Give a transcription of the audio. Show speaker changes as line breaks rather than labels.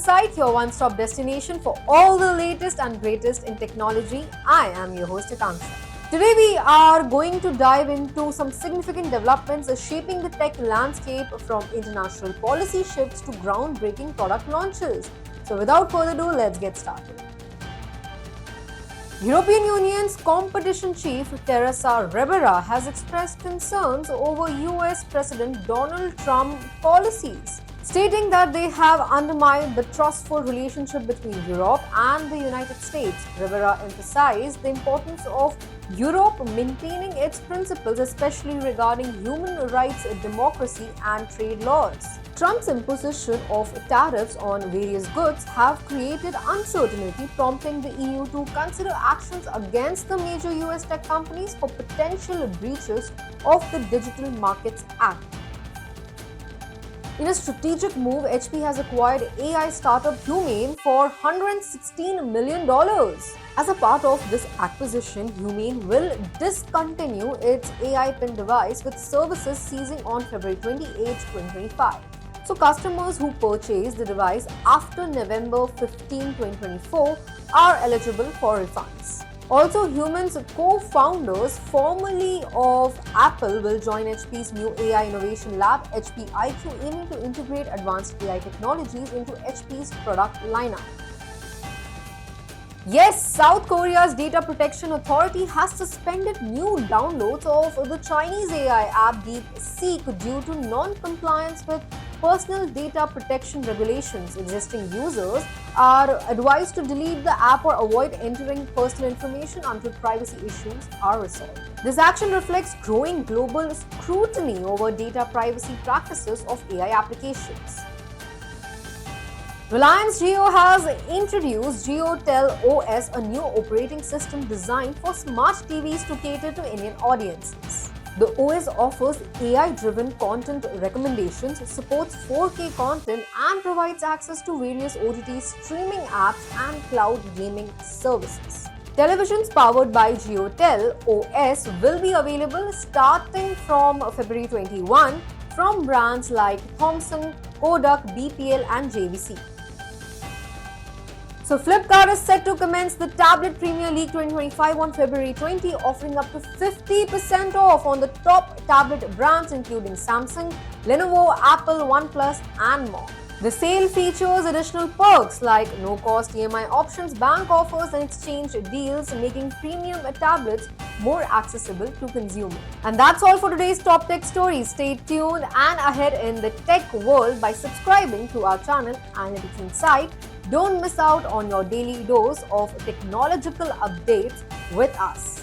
Insight, your one-stop destination for all the latest and greatest in technology. I am your host, Akanksha. Today we are going to dive into some significant developments shaping the tech landscape, from international policy shifts to groundbreaking product launches. So without further ado, let's get started. European Union's competition chief Teresa Ribera has expressed concerns over US President Donald Trump policies, stating that they have undermined the trustful relationship between Europe and the United States. Rivera emphasized the importance of Europe maintaining its principles, especially regarding human rights, democracy, and trade laws. Trump's imposition of tariffs on various goods have created uncertainty, prompting the EU to consider actions against the major US tech companies for potential breaches of the Digital Markets Act. In a strategic move, HP has acquired AI startup Humane for $116 million. As a part of this acquisition, Humane will discontinue its AI pen device, with services ceasing on February 28, 2025. So customers who purchase the device after November 15, 2024 are eligible for refunds. Also, Humane's co-founders, formerly of Apple, will join HP's new AI innovation lab, HP IQ, aiming to integrate advanced AI technologies into HP's product lineup. Yes, South Korea's Data Protection Authority has suspended new downloads of the Chinese AI app DeepSeek due to non-compliance with personal data protection regulations. Existing users are advised to delete the app or avoid entering personal information until privacy issues are resolved. This action reflects growing global scrutiny over data privacy practices of AI applications. Reliance Jio has introduced JioTel OS, a new operating system designed for smart TVs to cater to Indian audiences. The OS offers AI-driven content recommendations, supports 4K content, and provides access to various OTT streaming apps and cloud gaming services. Televisions powered by JioTel OS will be available starting from February 21 from brands like Thomson, Kodak, BPL, and JVC. So Flipkart is set to commence the Tablet Premier League 2025 on February 20, offering up to 50% off on the top tablet brands including Samsung, Lenovo, Apple, OnePlus, and more. The sale features additional perks like no-cost EMI options, bank offers, and exchange deals, making premium tablets more accessible to consumers. And that's all for today's top tech stories. Stay tuned and ahead in the tech world by subscribing to our channel Analytics Insight. Don't miss out on your daily dose of technological updates with us.